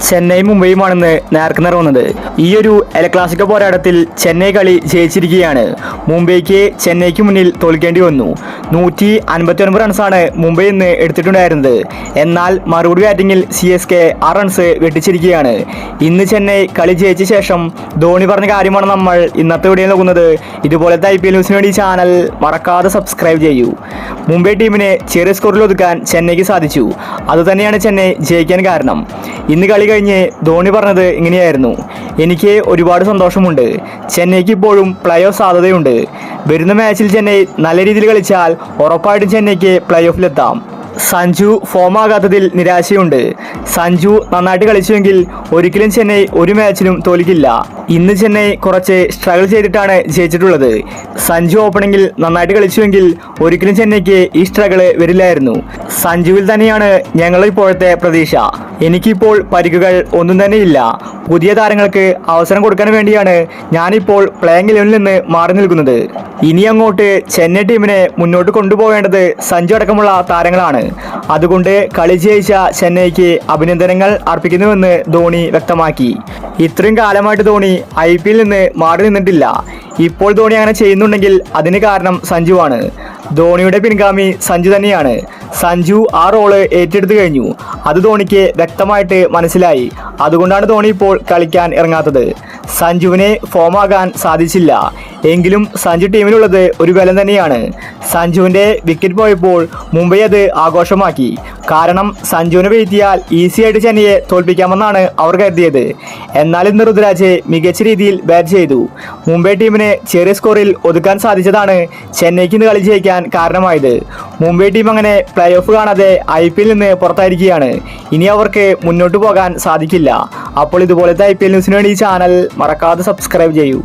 ചെന്നൈ മുംബൈയുമാണെന്ന് നേർക്കുനേർ വന്നത്. ഈ ഒരു എൽ ക്ലാസിക്കോ പോരാട്ടത്തിൽ ചെന്നൈ കളി ജയിച്ചിരിക്കുകയാണ്. മുംബൈക്ക് ചെന്നൈക്ക് മുന്നിൽ തോൽക്കേണ്ടി വന്നു. 159 റൺസാണ് മുംബൈ ഇന്ന് എടുത്തിട്ടുണ്ടായിരുന്നത്. എന്നാൽ മറുപടി ബാറ്റിംഗിൽ CSK 6 റൺസ് വെട്ടിച്ചിരിക്കുകയാണ്. ഇന്ന് ചെന്നൈ കളി ജയിച്ച ശേഷം ധോണി പറഞ്ഞ കാര്യമാണ് നമ്മൾ ഇന്നത്തെ വീഡിയോ നോക്കുന്നത്. ഇതുപോലത്തെ IPL ന്യൂസിന് വേണ്ടി ചാനൽ മറക്കാതെ സബ്സ്ക്രൈബ് ചെയ്യൂ. മുംബൈ ടീമിനെ ചെറിയ സ്കോറിൽ ഒതുക്കാൻ ചെന്നൈക്ക് സാധിച്ചു. അതുതന്നെയാണ് ചെന്നൈ ജയിക്കാൻ കാരണം. ഇന്ന് കളി കഴിഞ്ഞ് ധോണി പറഞ്ഞത് ഇങ്ങനെയായിരുന്നു: എനിക്ക് ഒരുപാട് സന്തോഷമുണ്ട്. ചെന്നൈക്ക് ഇപ്പോഴും പ്ലേ ഓഫ് സാധ്യതയുണ്ട്. വരുന്ന മാച്ചിൽ ചെന്നൈ നല്ല രീതിയിൽ കളിച്ചാൽ ഉറപ്പായിട്ടും ചെന്നൈക്ക് പ്ലേ ഓഫിലെത്താം. സഞ്ജു ഫോം ആകാത്തതിൽ നിരാശയുണ്ട്. സഞ്ജു നന്നായിട്ട് കളിച്ചുവെങ്കിൽ ഒരിക്കലും ചെന്നൈ ഒരു മാച്ചിലും തോൽക്കില്ല. ഇന്ന് ചെന്നൈ കുറച്ച് സ്ട്രഗിൾ ചെയ്തിട്ടാണ് ജയിച്ചിട്ടുള്ളത്. സഞ്ജു ഓപ്പണിംഗിൽ നന്നായിട്ട് കളിച്ചുവെങ്കിൽ ഒരിക്കലും ചെന്നൈക്ക് ഈ സ്ട്രഗിൾ വരില്ലായിരുന്നു. സഞ്ജുവിൽ തന്നെയാണ് ഞങ്ങളുടെ ഇപ്പോഴത്തെ പ്രതീക്ഷ. എനിക്കിപ്പോൾ പരിക്കുകൾ ഒന്നും തന്നെ ഇല്ല. പുതിയ താരങ്ങൾക്ക് അവസരം കൊടുക്കാൻ വേണ്ടിയാണ് ഞാനിപ്പോൾ പ്ലേയിങ് 11 നിന്ന് മാറി നിൽക്കുന്നത്. ഇനി അങ്ങോട്ട് ചെന്നൈ ടീമിനെ മുന്നോട്ട് കൊണ്ടുപോകേണ്ടത് സഞ്ജു അടക്കമുള്ള താരങ്ങളാണ്. അതുകൊണ്ട് കളി ജയിച്ച ചെന്നൈക്ക് അഭിനന്ദനങ്ങൾ അർപ്പിക്കുന്നുവെന്ന് ധോണി വ്യക്തമാക്കി. ഇത്രയും കാലമായിട്ട് ധോണി IPL നിന്ന് മാറി നിന്നിട്ടില്ല. ഇപ്പോൾ ധോണി അങ്ങനെ ചെയ്യുന്നുണ്ടെങ്കിൽ അതിന് കാരണം സഞ്ജുവാണ്. ധോണിയുടെ പിൻഗാമി സഞ്ജു തന്നെയാണ്. സഞ്ജു ആ റോള് ഏറ്റെടുത്തു കഴിഞ്ഞു. അത് ധോണിക്ക് വ്യക്തമായിട്ട് മനസ്സിലായി. അതുകൊണ്ടാണ് ധോണി ഇപ്പോൾ കളിക്കാൻ ഇറങ്ങാത്തത്. സഞ്ജുവിനെ ഫോമാകാൻ സാധിച്ചില്ല. എങ്കിലും സഞ്ജു ടീമിലുള്ളത് ഒരു ബലം തന്നെയാണ്. സഞ്ജുവിൻ്റെ വിക്കറ്റ് പോയപ്പോൾ മുംബൈ അത് ആഘോഷമാക്കി. കാരണം സഞ്ജുവിനെ വീഴ്ത്തിയാൽ ഈസി ആയിട്ട് ചെന്നൈയെ തോൽപ്പിക്കാമെന്നാണ് അവർ കരുതിയത്. എന്നാൽ ഇന്ന് ഋതുരാജ് മികച്ച രീതിയിൽ ബാറ്റ് ചെയ്തു. മുംബൈ ടീമിനെ ചെറിയ സ്കോറിൽ ഒതുക്കാൻ സാധിച്ചതാണ് ചെന്നൈക്ക് ഇന്ന് കളി ജയിക്കാൻ കാരണമായത്. മുംബൈ ടീം അങ്ങനെ പ്ലേ ഓഫ് കാണാതെ IPL നിന്ന് പുറത്തായിരിക്കുകയാണ്. ഇനി അവർക്ക് മുന്നോട്ട് പോകാൻ സാധിക്കില്ല. അപ്പോൾ ഇതുപോലത്തെ IPL ന്യൂസിന് വേണ്ടി ഈ ചാനൽ മറക്കാതെ സബ്സ്ക്രൈബ് ചെയ്യൂ.